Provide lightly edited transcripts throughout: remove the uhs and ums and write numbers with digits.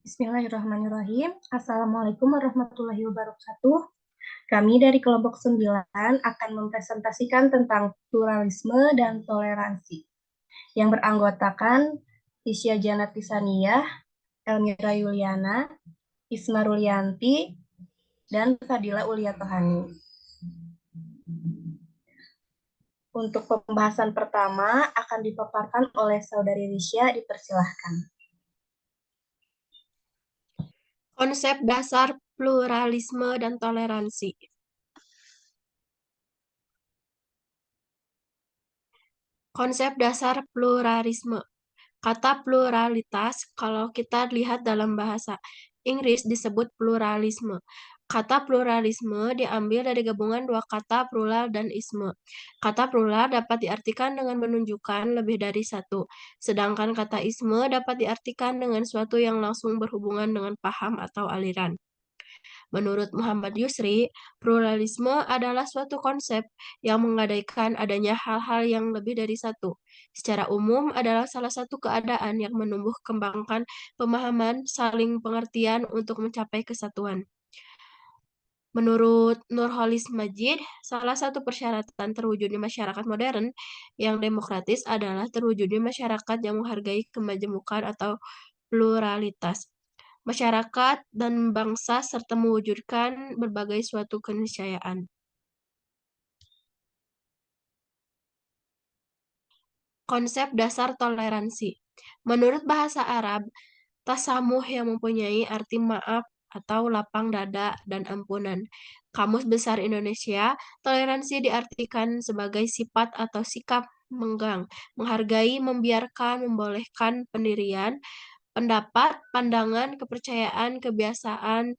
Bismillahirrahmanirrahim. Assalamualaikum warahmatullahi wabarakatuh. Kami dari kelompok 9 akan mempresentasikan tentang pluralisme dan toleransi yang beranggotakan Isya Janat Tisaniyah, Elmira Yuliana, Isma Rulianti, dan Fadila Ulia Tohani. Untuk pembahasan pertama akan dipaparkan oleh Saudari Risya, dipersilahkan. Konsep dasar pluralisme dan toleransi. Konsep dasar pluralisme. Kata pluralitas, kalau kita lihat dalam bahasa Inggris disebut pluralisme. Kata pluralisme diambil dari gabungan dua kata plural dan isme. Kata plural dapat diartikan dengan menunjukkan lebih dari satu, sedangkan kata isme dapat diartikan dengan suatu yang langsung berhubungan dengan paham atau aliran. Menurut Muhammad Yusri, pluralisme adalah suatu konsep yang menggadaikan adanya hal-hal yang lebih dari satu. Secara umum adalah salah satu keadaan yang menumbuh kembangkan pemahaman saling pengertian untuk mencapai kesatuan. Menurut Nurholis Majid, salah satu persyaratan terwujudnya masyarakat modern yang demokratis adalah terwujudnya masyarakat yang menghargai kemajemukan atau pluralitas masyarakat dan bangsa serta mewujudkan berbagai suatu keniscayaan. Konsep dasar toleransi. Menurut bahasa Arab, tasamuh yang mempunyai arti maaf atau lapang dada dan ampunan. Kamus Besar Indonesia, toleransi diartikan sebagai sifat atau sikap menggang, menghargai, membiarkan, membolehkan pendirian, pendapat, pandangan, kepercayaan, kebiasaan,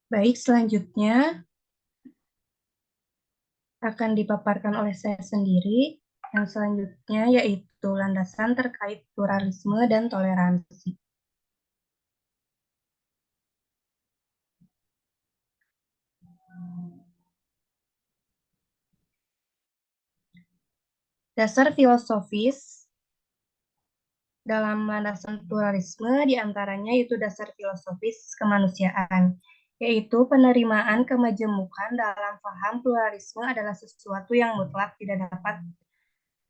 Baik, selanjutnya akan dipaparkan oleh saya sendiri. Yang selanjutnya yaitu landasan terkait pluralisme dan toleransi. Dasar filosofis dalam landasan pluralisme diantaranya yaitu dasar filosofis kemanusiaan, yaitu penerimaan kemajemukan dalam paham pluralisme adalah sesuatu yang mutlak tidak dapat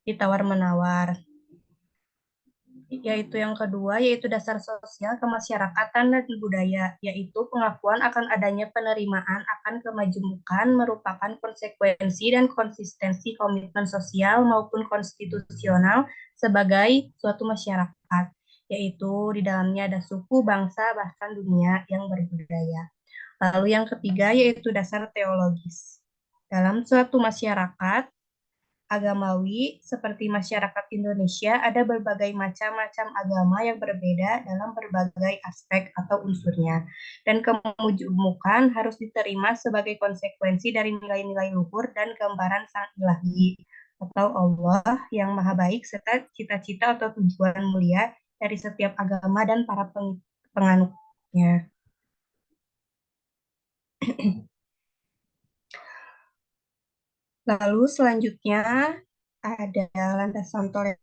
ditawar-menawar. Yaitu yang kedua, yaitu dasar sosial kemasyarakatan dan budaya, yaitu pengakuan akan adanya penerimaan akan kemajemukan merupakan konsekuensi dan konsistensi komitmen sosial maupun konstitusional sebagai suatu masyarakat, yaitu di dalamnya ada suku, bangsa, bahkan dunia yang berbudaya. Lalu yang ketiga, yaitu dasar teologis. Dalam suatu masyarakat, agamawi seperti masyarakat Indonesia ada berbagai macam-macam agama yang berbeda dalam berbagai aspek atau unsurnya. Dan kemujukan harus diterima sebagai konsekuensi dari nilai-nilai luhur dan gambaran sang ilahi atau Allah yang maha baik serta cita-cita atau tujuan mulia dari setiap agama dan para penganutnya. Lalu selanjutnya ada landasan toleransi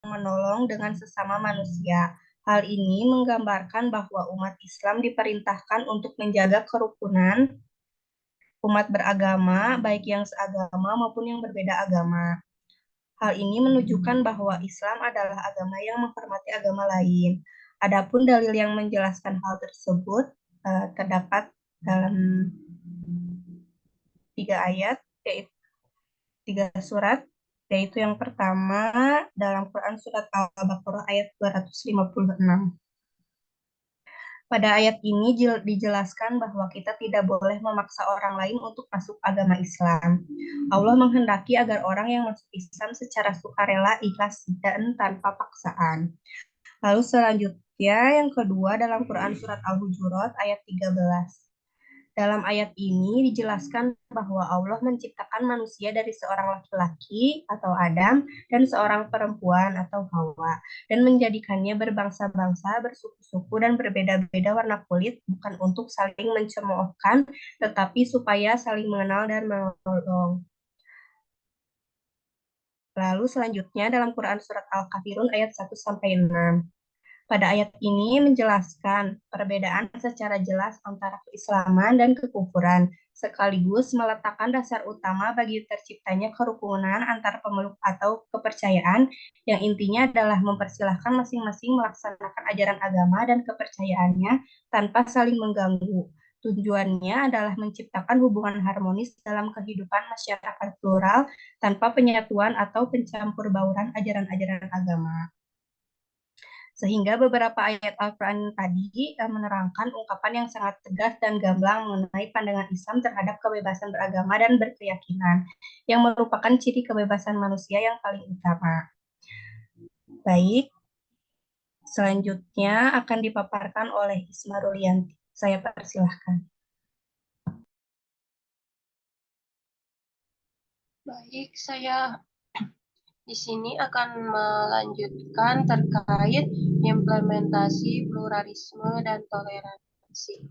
menolong dengan sesama manusia. Hal ini menggambarkan bahwa umat Islam diperintahkan untuk menjaga kerukunan umat beragama, baik yang seagama maupun yang berbeda agama. Hal ini menunjukkan bahwa Islam adalah agama yang menghormati agama lain. Adapun dalil yang menjelaskan hal tersebut terdapat dalam 3 ayat, yaitu 3 surat, yaitu yang pertama dalam Quran surat Al-Baqarah ayat 256. Pada ayat ini dijelaskan bahwa kita tidak boleh memaksa orang lain untuk masuk agama Islam. Allah menghendaki agar orang yang masuk Islam secara sukarela, ikhlas, dan tanpa paksaan. Lalu selanjutnya yang kedua dalam Quran surat Al-Hujurat ayat 13. Dalam ayat ini dijelaskan bahwa Allah menciptakan manusia dari seorang laki-laki atau Adam dan seorang perempuan atau Hawa, dan menjadikannya berbangsa-bangsa, bersuku-suku, dan berbeda-beda warna kulit, bukan untuk saling mencemoohkan, tetapi supaya saling mengenal dan menolong. Lalu selanjutnya dalam Quran surat Al-Kafirun ayat 1-6. Pada ayat ini menjelaskan perbedaan secara jelas antara keislaman dan kekufuran, sekaligus meletakkan dasar utama bagi terciptanya kerukunan antar pemeluk atau kepercayaan, yang intinya adalah mempersilahkan masing-masing melaksanakan ajaran agama dan kepercayaannya tanpa saling mengganggu. Tujuannya adalah menciptakan hubungan harmonis dalam kehidupan masyarakat plural tanpa penyatuan atau pencampur bauran ajaran-ajaran agama. Sehingga beberapa ayat Al-Quran tadi menerangkan ungkapan yang sangat tegas dan gamblang mengenai pandangan Islam terhadap kebebasan beragama dan berkeyakinan, yang merupakan ciri kebebasan manusia yang paling utama. Baik, selanjutnya akan dipaparkan oleh Isma Rulianti. Saya persilahkan. Baik, saya di sini akan melanjutkan terkait implementasi pluralisme dan toleransi.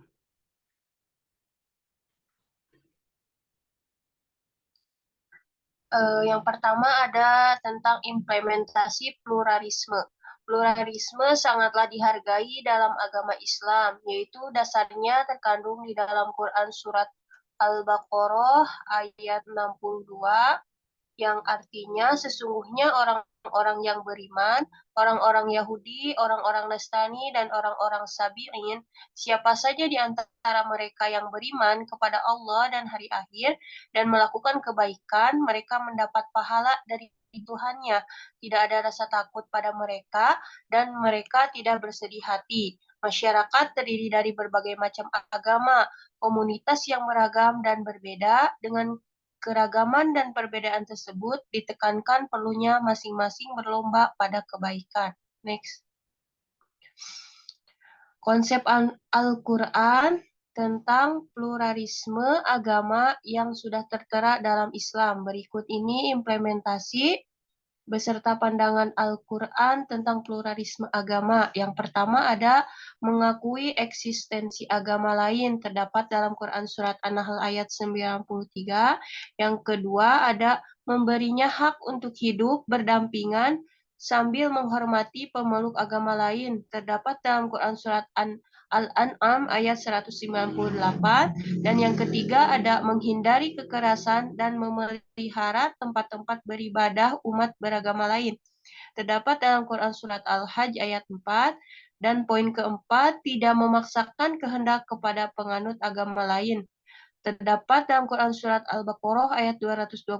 Yang pertama ada tentang implementasi pluralisme. Pluralisme sangatlah dihargai dalam agama Islam, yaitu dasarnya terkandung di dalam Quran surat Al-Baqarah ayat 62, yang artinya sesungguhnya orang-orang yang beriman, orang-orang Yahudi, orang-orang Nasrani, dan orang-orang Sabi'in, siapa saja di antara mereka yang beriman kepada Allah dan hari akhir dan melakukan kebaikan, mereka mendapat pahala dari Tuhannya. Tidak ada rasa takut pada mereka dan mereka tidak bersedih hati. Masyarakat terdiri dari berbagai macam agama, komunitas yang beragam dan berbeda. Dengan keragaman dan perbedaan tersebut ditekankan perlunya masing-masing berlomba pada kebaikan. Next. Konsep Al-Quran tentang pluralisme agama yang sudah tertera dalam Islam. Berikut ini implementasi beserta pandangan Al-Quran tentang pluralisme agama. Yang pertama ada mengakui eksistensi agama lain, terdapat dalam Quran Surat An-Nahl ayat 93. Yang kedua ada memberinya hak untuk hidup berdampingan sambil menghormati pemeluk agama lain, terdapat dalam Quran Surat Al-An'am ayat 198. Dan yang ketiga ada menghindari kekerasan dan memelihara tempat-tempat beribadah umat beragama lain. Terdapat dalam Quran Surat Al-Hajj ayat 4. Dan poin keempat, tidak memaksakan kehendak kepada penganut agama lain. Terdapat dalam Quran Surat Al-Baqarah ayat 229.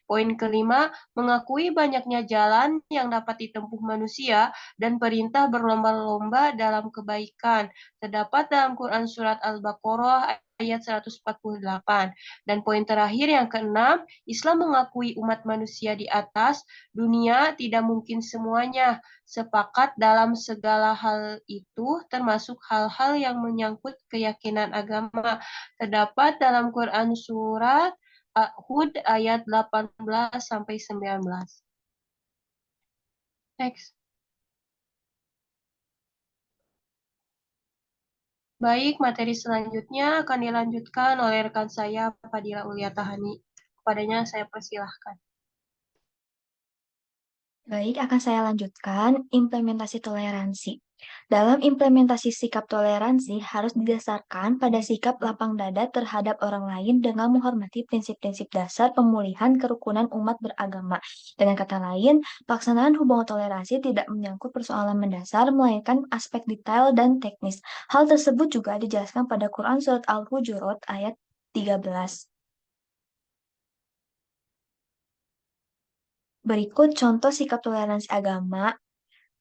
Poin kelima, mengakui banyaknya jalan yang dapat ditempuh manusia dan perintah berlomba-lomba dalam kebaikan. Terdapat dalam Quran Surat Al-Baqarah ayat 148. Dan poin terakhir yang keenam, Islam mengakui umat manusia di atas dunia tidak mungkin semuanya sepakat dalam segala hal itu, termasuk hal-hal yang menyangkut keyakinan agama. Terdapat dalam Quran Surat Hud ayat 18-19. Next. Baik, materi selanjutnya akan dilanjutkan oleh rekan saya, Fadila Ulia Tahani. Kepadanya saya persilahkan. Baik, akan saya lanjutkan implementasi toleransi. Dalam implementasi sikap toleransi harus didasarkan pada sikap lapang dada terhadap orang lain dengan menghormati prinsip-prinsip dasar pemulihan kerukunan umat beragama. Dengan kata lain, pelaksanaan hubungan toleransi tidak menyangkut persoalan mendasar, melainkan aspek detail dan teknis. Hal tersebut juga dijelaskan pada Quran Surat Al-Hujurat ayat 13. Berikut contoh sikap toleransi agama.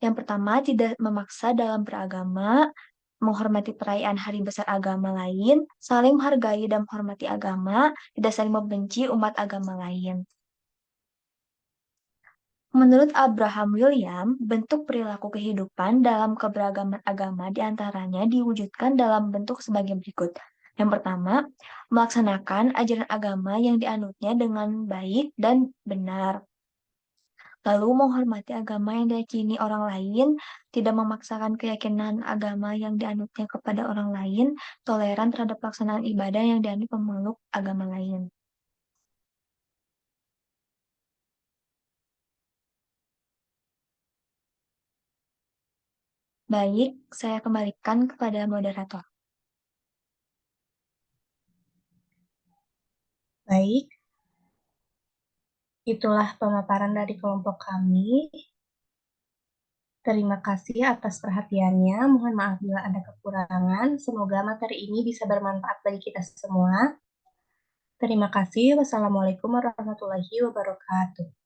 Yang pertama, tidak memaksa dalam beragama, menghormati perayaan hari besar agama lain, saling menghargai dan menghormati agama, tidak saling membenci umat agama lain. Menurut Abraham William, bentuk perilaku kehidupan dalam keberagaman agama diantaranya diwujudkan dalam bentuk sebagai berikut. Yang pertama, melaksanakan ajaran agama yang dianutnya dengan baik dan benar. Lalu menghormati agama yang diyakini orang lain, tidak memaksakan keyakinan agama yang dianutnya kepada orang lain, toleran terhadap pelaksanaan ibadah yang dianut pemeluk agama lain. Baik, saya kembalikan kepada moderator. Baik, itulah pemaparan dari kelompok kami. Terima kasih atas perhatiannya. Mohon maaf bila ada kekurangan. Semoga materi ini bisa bermanfaat bagi kita semua. Terima kasih. Wassalamualaikum warahmatullahi wabarakatuh.